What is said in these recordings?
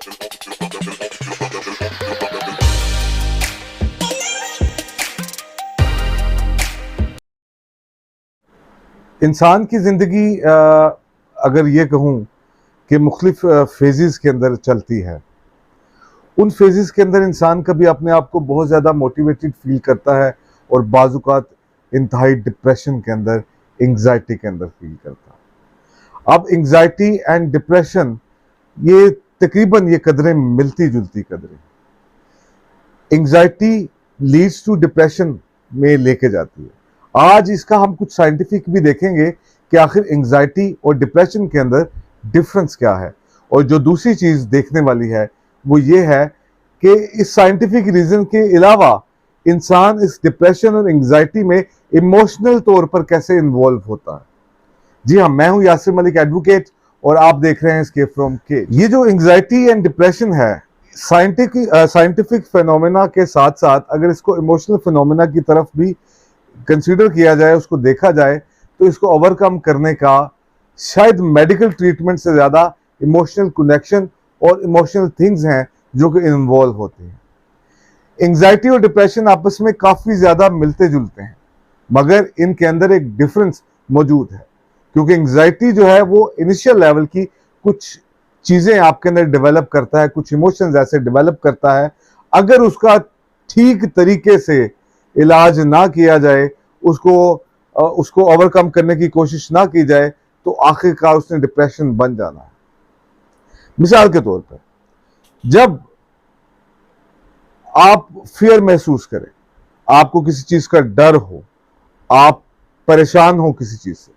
इंसान की ज़िंदगी अगर ये कहूँ कि मुख्तलिफ फेजेस के अंदर चलती है। उन फेजेस के अंदर इंसान कभी अपने आप को बहुत ज़्यादा मोटिवेटेड फील करता है और बाज़-औक़ात इंतहाई डिप्रेशन के अंदर, एंग्ज़ायटी के अंदर फील करता है। अब एंग्ज़ायटी एंड डिप्रेशन ये तकरीबन ये कदरें मिलती-जुलती कदरें। एंग्ज़ायटी लीड्स टू डिप्रेशन में लेके जाती है। आज इसका हम कुछ साइंटिफिक भी देखेंगे कि आखिर एंग्ज़ायटी और डिप्रेशन के अंदर डिफरेंस क्या है। और जो दूसरी चीज़ देखने वाली है वो ये है कि इस साइंटिफिक रीज़न के अलावा इंसान इस डिप्रेशन और एंग्ज़ायटी में इमोशनल तौर पर कैसे इन्वॉल्व होता है। जी हाँ, मैं हूँ यासिर मलिक एडवोकेट और आप देख रहे हैं एस्केप फ्रॉम केज। ये जो एंग्ज़ायटी एंड डिप्रेशन है, साइंटिफिक फिनोमेना के साथ साथ अगर इसको इमोशनल फिनोमेना की तरफ भी कंसीडर किया जाए, उसको देखा जाए, तो इसको ओवरकम करने का शायद मेडिकल ट्रीटमेंट से ज़्यादा इमोशनल कनेक्शन और इमोशनल थिंग्स हैं जो कि इन्वॉल्व होते हैं। एंग्जाइटी और डिप्रेशन आपस में काफ़ी ज़्यादा मिलते जुलते हैं, मगर इनके अंदर एक डिफरेंस मौजूद है, क्योंकि एंग्जाइटी जो है वो इनिशियल लेवल की कुछ चीज़ें आपके अंदर डेवलप करता है, कुछ इमोशंस ऐसे डेवलप करता है। अगर उसका ठीक तरीके से इलाज ना किया जाए, उसको ओवरकम करने की कोशिश ना की जाए, तो आखिरकार उसने डिप्रेशन बन जाना है। मिसाल के तौर पर, जब आप फियर महसूस करें, आपको किसी चीज का डर हो, आप परेशान हो किसी चीज से,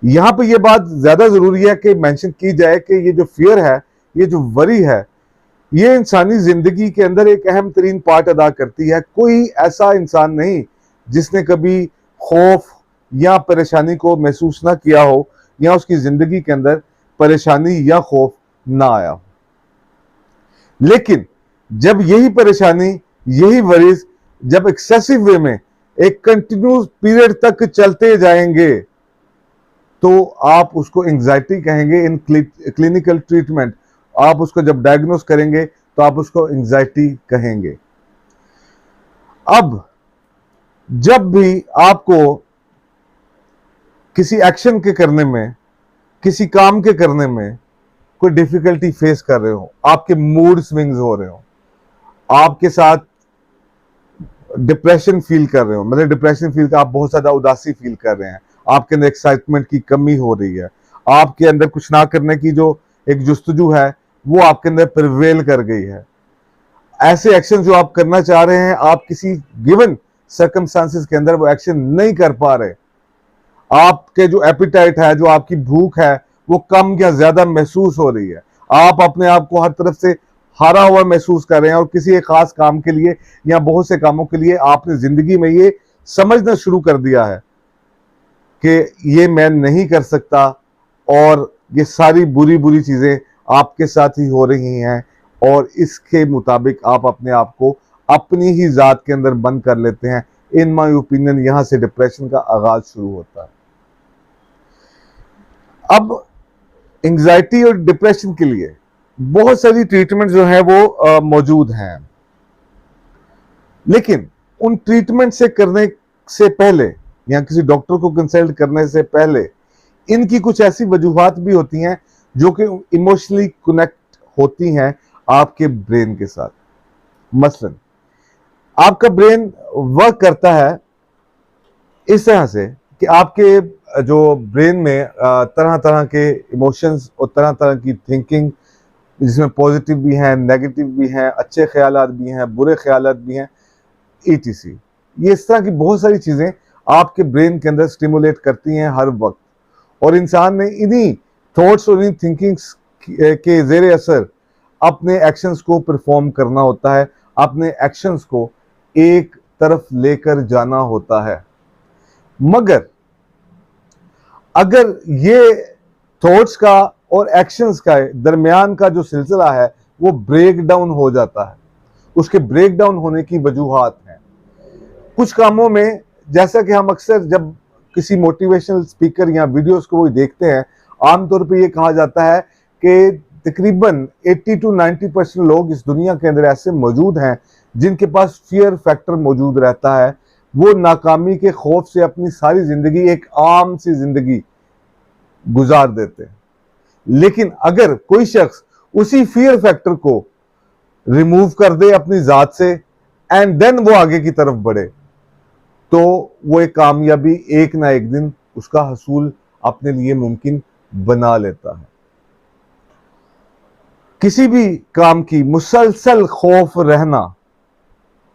यहां पर यह बात ज्यादा जरूरी है कि मेंशन की जाए कि ये जो फियर है, ये जो वरी है, ये इंसानी जिंदगी के अंदर एक अहम तरीन पार्ट अदा करती है। कोई ऐसा इंसान नहीं जिसने कभी खौफ या परेशानी को महसूस ना किया हो, या उसकी जिंदगी के अंदर परेशानी या खौफ ना आया हो। लेकिन जब यही परेशानी, यही वरीज जब एक्सेसिव वे में एक कंटिन्यूस पीरियड तक चलते जाएंगे, तो आप उसको एंग्जाइटी कहेंगे। इन क्लिनिकल ट्रीटमेंट आप उसको जब डायग्नोस करेंगे तो आप उसको एंग्जाइटी कहेंगे। अब जब भी आपको किसी एक्शन के करने में, किसी काम के करने में कोई डिफिकल्टी फेस कर रहे हो, आपके मूड स्विंग्स हो रहे हो, आपके साथ डिप्रेशन फील कर रहे हो, मतलब डिप्रेशन फील कर आप बहुत ज्यादा उदासी फील कर रहे हैं, आपके अंदर एक्साइटमेंट की कमी हो रही है, आपके अंदर कुछ ना करने की जो एक जुस्तजू है वो आपके अंदर प्रिवेल कर गई है, ऐसे एक्शन जो आप करना चाह रहे हैं, आप किसी गिवन सर्कमस्टांसेस के अंदर वो एक्शन नहीं कर पा रहे, आपके जो एपिटाइट है, जो आपकी भूख है, वो कम या ज्यादा महसूस हो रही है, आप अपने आप को हर तरफ से हारा हुआ महसूस कर रहे हैं, और किसी एक खास काम के लिए या बहुत से कामों के लिए आपने जिंदगी में ये समझना शुरू कर दिया है कि ये मैं नहीं कर सकता, और ये सारी बुरी बुरी चीजें आपके साथ ही हो रही हैं, और इसके मुताबिक आप अपने आप को अपनी ही जात के अंदर बंद कर लेते हैं। इन माय ओपिनियन यहां से डिप्रेशन का आगाज शुरू होता है। अब एंग्जाइटी और डिप्रेशन के लिए बहुत सारी ट्रीटमेंट जो है वो मौजूद हैं, लेकिन उन ट्रीटमेंट से करने से पहले या किसी डॉक्टर को कंसल्ट करने से पहले इनकी कुछ ऐसी वजूहात भी होती हैं जो कि इमोशनली कनेक्ट होती हैं आपके ब्रेन के साथ। मसलन आपका ब्रेन वर्क करता है इस तरह से कि आपके जो ब्रेन में तरह तरह के इमोशंस और तरह तरह की थिंकिंग, जिसमें पॉजिटिव भी हैं, नेगेटिव भी हैं, अच्छे ख्यालात भी हैं, बुरे ख्यालात भी हैं, ETC, ये इस तरह की बहुत सारी चीज़ें आपके ब्रेन के अंदर स्टिमुलेट करती हैं हर वक्त, और इंसान ने इन्हीं थॉट्स और इन्हीं थिंकिंग्स के ज़ेरे असर अपने एक्शंस को परफॉर्म करना होता है, अपने एक्शंस को एक तरफ लेकर जाना होता है। मगर अगर ये थॉट्स का और एक्शंस का दरमियान का जो सिलसिला है वो ब्रेक डाउन हो जाता है, उसके ब्रेक डाउन होने की वजूहात हैं। कुछ कामों में, जैसा कि हम अक्सर जब किसी मोटिवेशनल स्पीकर या वीडियोस को वो देखते हैं, आमतौर पे ये कहा जाता है कि तकरीबन 80 to 90% लोग इस दुनिया के अंदर ऐसे मौजूद हैं जिनके पास फियर फैक्टर मौजूद रहता है। वो नाकामी के खौफ से अपनी सारी जिंदगी एक आम सी जिंदगी गुजार देते हैं। लेकिन अगर कोई शख्स उसी फियर फैक्टर को रिमूव कर दे अपनी जात से एंड देन वो आगे की तरफ बढ़े, तो वो एक कामयाबी एक ना एक दिन उसका हसूल अपने लिए मुमकिन बना लेता है। किसी भी काम की मुसलसल खौफ रहना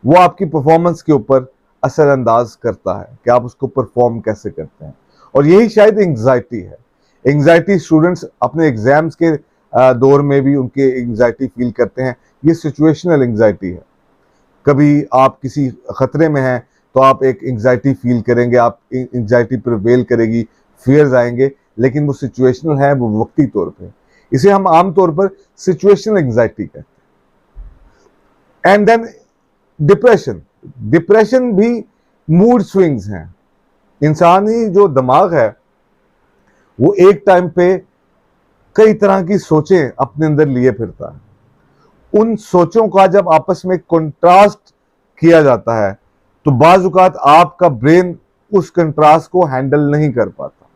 वो आपकी परफॉर्मेंस के ऊपर असरअंदाज करता है कि आप उसको परफॉर्म कैसे करते हैं। और यही शायद एंग्जाइटी है। एंग्जाइटी स्टूडेंट्स अपने एग्जाम्स के दौर में भी उनके एंग्जाइटी फील करते हैं। ये सिचुएशनल एंग्जाइटी है। कभी आप किसी खतरे में हैं तो आप एक एंग्जाइटी फील करेंगे, आप एंग्जाइटी प्रिवेल करेगी, फियर्स आएंगे, लेकिन वो सिचुएशनल है, वो वक्ती तौर पे। इसे हम आमतौर पर सिचुएशनल एंग्जाइटी कहते हैं। And then depression. डिप्रेशन भी मूड स्विंग्स हैं। इंसानी जो दिमाग है वो एक टाइम पे कई तरह की सोचें अपने अंदर लिए फिरता है। उन सोचों का जब आपस में कंट्रास्ट किया जाता है तो बाज़ औक़ात आपका ब्रेन उस कंट्रास्ट को हैंडल नहीं कर पाता।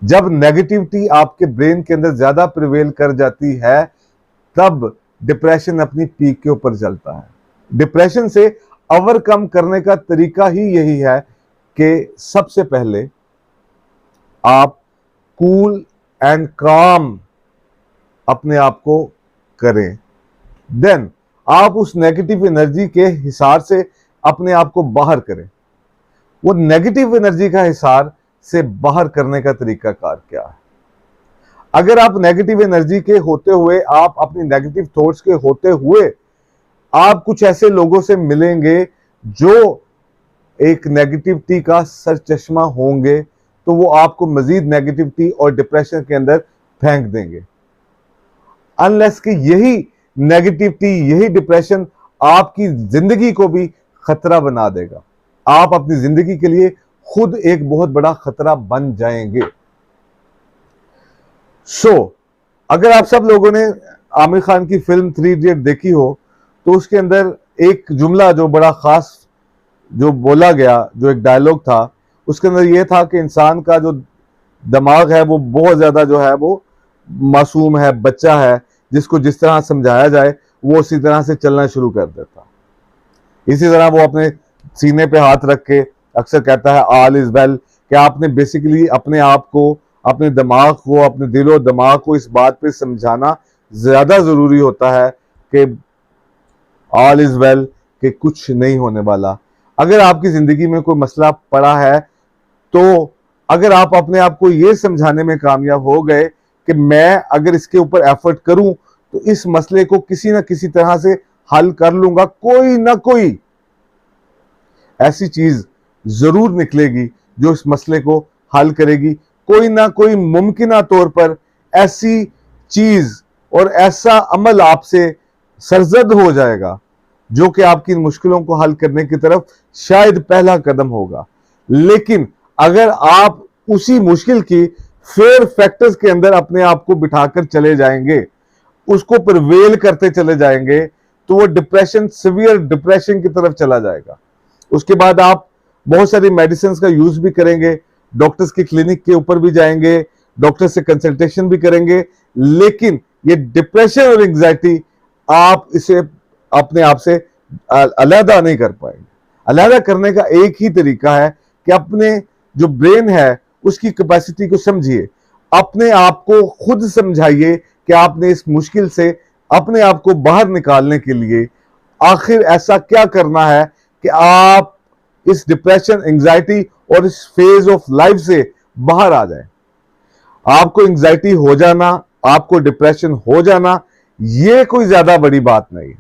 जब नेगेटिविटी आपके ब्रेन के अंदर ज्यादा प्रिवेल कर जाती है तब डिप्रेशन अपनी पीक के ऊपर चलता है। डिप्रेशन से ओवरकम करने का तरीका ही यही है कि सबसे पहले आप कूल एंड काम अपने आप को करें, देन आप उस नेगेटिव एनर्जी के हिसार से अपने आप को बाहर करें। वो नेगेटिव एनर्जी का हिसार से बाहर करने का तरीका कार क्या है? अगर आप नेगेटिव एनर्जी के होते हुए, आप अपनी नेगेटिव थॉट्स के होते हुए आप कुछ ऐसे लोगों से मिलेंगे जो एक नेगेटिविटी का सरचश्मा होंगे, तो वो आपको मजीद नेगेटिविटी और डिप्रेशन के अंदर फेंक देंगे। अनलेस कि यही नेगेटिविटी, यही डिप्रेशन आपकी जिंदगी को भी खतरा बना देगा। आप अपनी जिंदगी के लिए खुद एक बहुत बड़ा खतरा बन जाएंगे। अगर आप सब लोगों ने आमिर खान की फिल्म 3 इडियट देखी हो तो उसके अंदर एक जुमला जो बड़ा खास जो बोला गया, जो एक डायलॉग था, उसके अंदर यह था कि इंसान का जो दिमाग है वो बहुत ज्यादा जो है वो मासूम है, बच्चा है, जिसको जिस तरह समझाया जाए वो उसी तरह से चलना शुरू कर देता। इसी तरह वो अपने सीने पे हाथ रख के अक्सर कहता है ऑल इज वेल, कि आपने बेसिकली अपने आप को, अपने दिमाग को, अपने दिलो दिमाग को इस बात पे समझाना ज्यादा जरूरी होता है कि ऑल इज वेल, कि कुछ नहीं होने वाला। अगर आपकी जिंदगी में कोई मसला पड़ा है तो अगर आप अपने आप को ये समझाने में कामयाब हो गए कि मैं अगर इसके ऊपर एफर्ट करूं तो इस मसले को किसी ना किसी तरह से हल कर लूंगा, कोई ना कोई ऐसी चीज जरूर निकलेगी जो इस मसले को हल करेगी। कोई ना कोई मुमकिना तौर पर ऐसी चीज और ऐसा अमल आपसे सरजद हो जाएगा जो कि आपकी मुश्किलों को हल करने की तरफ शायद पहला कदम होगा। लेकिन अगर आप उसी मुश्किल की फेयर फैक्टर्स के अंदर अपने आप को बिठाकर चले जाएंगे, उसको प्रिवेल करते चले जाएंगे, तो वो डिप्रेशन, सीवियर डिप्रेशन की तरफ चला जाएगा। उसके बाद आप बहुत सारी मेडिसिन का यूज भी करेंगे, डॉक्टर्स की क्लिनिक के ऊपर भी जाएंगे, डॉक्टर से कंसल्टेशन भी करेंगे, लेकिन ये डिप्रेशन और एंग्जाइटी आप इसे अपने आप से अलहदा नहीं कर पाएंगे। अलहदा करने का एक ही तरीका है कि अपने जो ब्रेन है उसकी कैपेसिटी को समझिए, अपने आप को खुद समझाइए कि आपने इस मुश्किल से अपने आप को बाहर निकालने के लिए आखिर ऐसा क्या करना है कि आप इस डिप्रेशन, एंग्जाइटी और इस फेज ऑफ लाइफ से बाहर आ जाए। आपको एंग्जाइटी हो जाना, आपको डिप्रेशन हो जाना, ये कोई ज्यादा बड़ी बात नहीं है।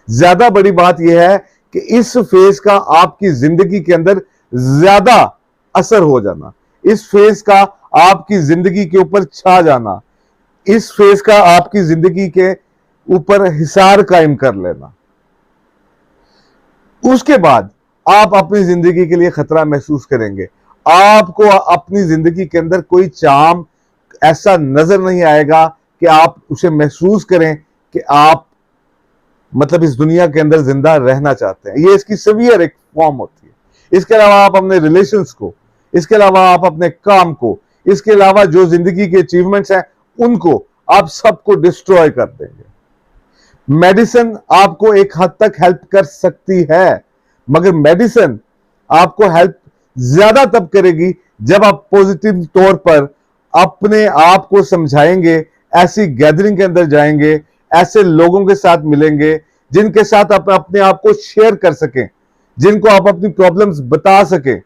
ज्यादा बड़ी बात यह है कि इस फेज का आपकी जिंदगी के अंदर ज्यादा असर हो जाना, इस फेज का आपकी जिंदगी के ऊपर छा जाना, इस फेज का आपकी जिंदगी के ऊपर हिसार कायम कर लेना। उसके बाद आप अपनी जिंदगी के लिए खतरा महसूस करेंगे। आपको अपनी जिंदगी के अंदर कोई चाम ऐसा नजर नहीं आएगा कि आप उसे महसूस करें कि आप मतलब इस दुनिया के अंदर जिंदा रहना चाहते हैं। ये इसकी सीवियर एक फॉर्म होती है। इसके अलावा आप अपने रिलेशंस को, इसके अलावा आप अपने काम को, इसके अलावा जो जिंदगी के अचीवमेंट्स हैं उनको आप सबको डिस्ट्रॉय कर देंगे। मेडिसिन आपको एक हद तक हेल्प कर सकती है, मगर मेडिसिन आपको हेल्प ज्यादा तब करेगी जब आप पॉजिटिव तौर पर अपने आप को समझाएंगे, ऐसी गैदरिंग के अंदर जाएंगे, ऐसे लोगों के साथ मिलेंगे जिनके साथ आप अपने आप को शेयर कर सकें, जिनको आप अपनी प्रॉब्लम्स बता सकें।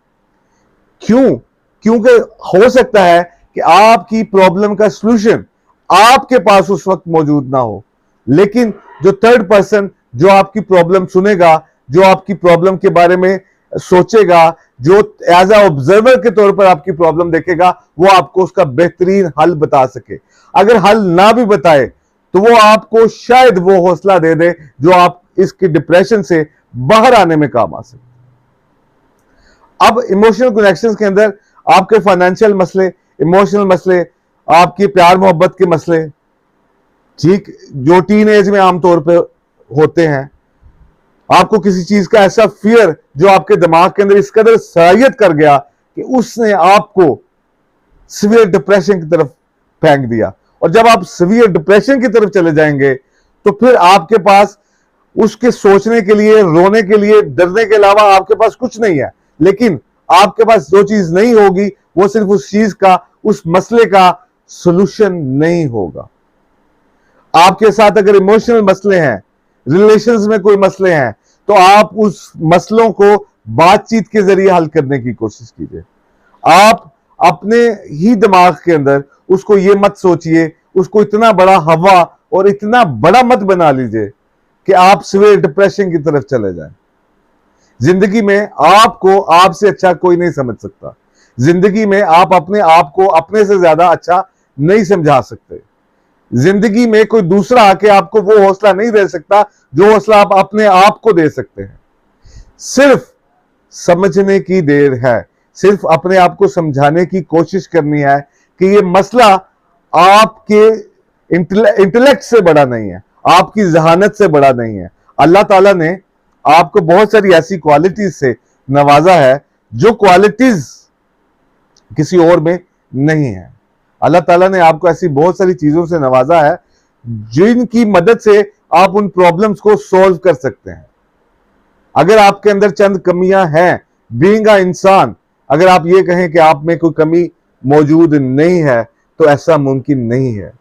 क्यों? क्योंकि हो सकता है कि आपकी प्रॉब्लम का सॉल्यूशन आपके पास उस वक्त मौजूद ना हो, लेकिन जो थर्ड पर्सन जो आपकी प्रॉब्लम सुनेगा, जो आपकी प्रॉब्लम के बारे में सोचेगा, जो एज अ ऑब्जर्वर के तौर पर आपकी प्रॉब्लम देखेगा, वो आपको उसका बेहतरीन हल बता सके। अगर हल ना भी बताए तो वो आपको शायद वो हौसला दे दे जो आप इसके डिप्रेशन से बाहर आने में काम आ सके। अब इमोशनल कनेक्शंस के अंदर आपके फाइनेंशियल मसले, इमोशनल मसले, आपके प्यार मोहब्बत के मसले, ठीक, जो टीन एज में आमतौर पे होते हैं, आपको किसी चीज का ऐसा फियर जो आपके दिमाग के अंदर इस कदर सरायत कर गया कि उसने आपको सीवियर डिप्रेशन की तरफ फेंक दिया। और जब आप सीवियर डिप्रेशन की तरफ चले जाएंगे तो फिर आपके पास उसके सोचने के लिए, रोने के लिए, डरने के अलावा आपके पास कुछ नहीं है। लेकिन आपके पास जो चीज नहीं होगी वो सिर्फ उस चीज का, उस मसले का सॉल्यूशन नहीं होगा। आपके साथ अगर इमोशनल मसले हैं, रिलेशंस में कोई मसले हैं, तो आप उस मसलों को बातचीत के जरिए हल करने की कोशिश कीजिए। आप अपने ही दिमाग के अंदर उसको ये मत सोचिए, उसको इतना बड़ा हवा और इतना बड़ा मत बना लीजिए कि आप सीवियर डिप्रेशन की तरफ चले जाएं। जिंदगी में आपको आपसे अच्छा कोई नहीं समझ सकता। जिंदगी में आप अपने आप को अपने से ज्यादा अच्छा नहीं समझा सकते। जिंदगी में कोई दूसरा आके आपको वो हौसला नहीं दे सकता जो हौसला आप अपने आप को दे सकते हैं। सिर्फ समझने की देर है, सिर्फ अपने आप को समझाने की कोशिश करनी है कि ये मसला आपके इंटेलेक्ट से बड़ा नहीं है, आपकी जहानत से बड़ा नहीं है। अल्लाह ताला ने आपको बहुत सारी ऐसी क्वालिटीज से नवाजा है जो क्वालिटीज किसी और में नहीं है। अल्लाह ताला ने आपको ऐसी बहुत सारी चीजों से नवाजा है जिनकी मदद से आप उन प्रॉब्लम्स को सॉल्व कर सकते हैं। अगर आपके अंदर चंद कमियां हैं, बीइंग अ इंसान, अगर आप ये कहें कि आप में कोई कमी मौजूद नहीं है तो ऐसा मुमकिन नहीं है।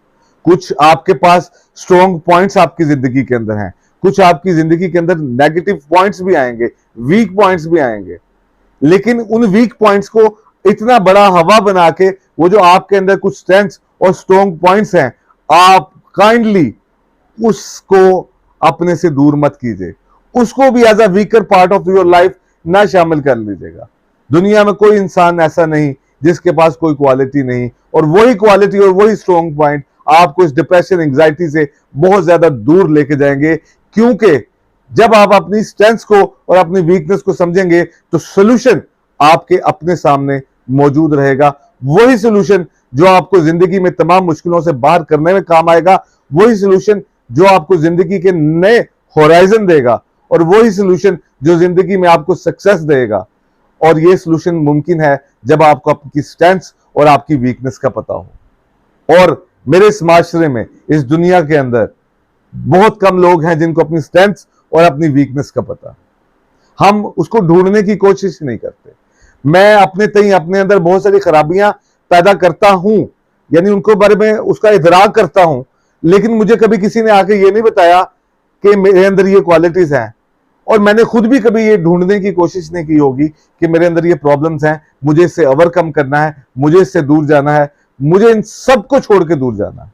कुछ आपके पास स्ट्रॉन्ग पॉइंट्स आपकी जिंदगी के अंदर हैं, कुछ आपकी जिंदगी के अंदर नेगेटिव पॉइंट्स भी आएंगे, वीक पॉइंट्स भी आएंगे, लेकिन उन वीक पॉइंट्स को इतना बड़ा हवा बना के वो जो आपके अंदर कुछ स्ट्रेंथ्स और स्ट्रॉन्ग पॉइंट्स हैं, आप काइंडली उसको अपने से दूर मत कीजिए, उसको भी as a weaker part of your life ना शामिल कर लीजिएगा। दुनिया में कोई इंसान ऐसा नहीं जिसके पास कोई क्वालिटी नहीं, और वही क्वालिटी और वही स्ट्रॉन्ग पॉइंट आपको इस डिप्रेशन, एंजाइटी से बहुत ज्यादा दूर लेके जाएंगे। क्योंकि जब आप अपनी स्ट्रेंथ्स को और अपनी वीकनेस को समझेंगे तो सोल्यूशन आपके अपने सामने मौजूद रहेगा। वही सोल्यूशन जो आपको जिंदगी में तमाम मुश्किलों से बाहर करने में काम आएगा, वही सोल्यूशन जो आपको जिंदगी के नए होराइजन देगा, और वही सोल्यूशन जो जिंदगी में आपको सक्सेस देगा। और ये सोल्यूशन मुमकिन है जब आपको आपकी स्ट्रेंथ्स और आपकी वीकनेस का पता हो। और मेरे इस माशरे में, इस दुनिया के अंदर बहुत कम लोग हैं जिनको अपनी स्ट्रेंथ्स और अपनी वीकनेस का पता। हम उसको ढूंढने की कोशिश नहीं करते। मैं अपने तई अपने अंदर बहुत सारी खराबियां पैदा करता हूं, यानी उनको बारे में उसका इदराक करता हूं, लेकिन मुझे कभी किसी ने आके ये नहीं बताया कि मेरे अंदर ये क्वालिटीज हैं, और मैंने खुद भी कभी ये ढूंढने की कोशिश नहीं की होगी कि मेरे अंदर ये प्रॉब्लम्स हैं, मुझे इससे ओवरकम करना है, मुझे इससे दूर जाना है, मुझे इन सबको छोड़ के दूर जाना है।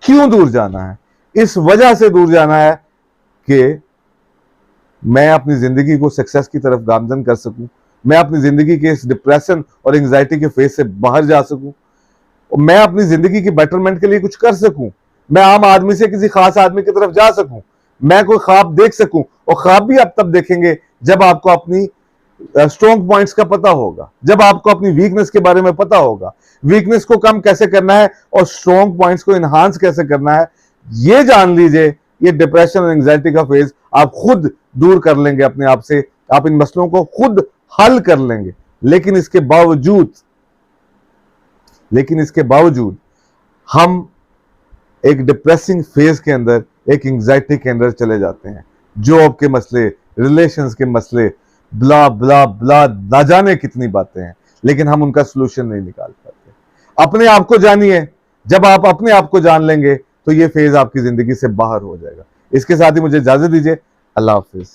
क्यों दूर जाना है? इस वजह से दूर जाना है कि मैं अपनी जिंदगी को सक्सेस की तरफ गामजन कर सकूं, मैं अपनी जिंदगी के इस डिप्रेशन और एंजाइटी के फेज से बाहर जा सकूं, और मैं अपनी जिंदगी के बेटरमेंट के लिए कुछ कर सकूं, मैं आम आदमी से किसी खास आदमी की तरफ जा सकूं, मैं कोई ख्वाब देख सकूं। और ख्वाब भी आप तब देखेंगे जब आपको अपनी स्ट्रॉन्ग पॉइंट्स का पता होगा, जब आपको अपनी वीकनेस के बारे में पता होगा, वीकनेस को कम कैसे करना है और स्ट्रॉन्ग पॉइंट्स को इनहांस कैसे करना है, ये जान लीजिए, ये डिप्रेशन और एंजाइटी का फेज आप खुद दूर कर लेंगे अपने आप से, आप इन मसलों को खुद हल कर लेंगे। लेकिन इसके बावजूद हम एक डिप्रेसिंग फेज के अंदर, एक एंजाइटी के अंदर चले जाते हैं। जॉब के मसले, रिलेशंस के मसले, ब्ला ब्ला ब्ला, ना जाने कितनी बातें हैं, लेकिन हम उनका सोल्यूशन नहीं निकाल पाते। अपने आप को जानिए, जब आप अपने आप को जान लेंगे तो ये फेज आपकी जिंदगी से बाहर हो जाएगा। इसके साथ ही मुझे इजाजत दीजिए। अल्लाह हाफिज।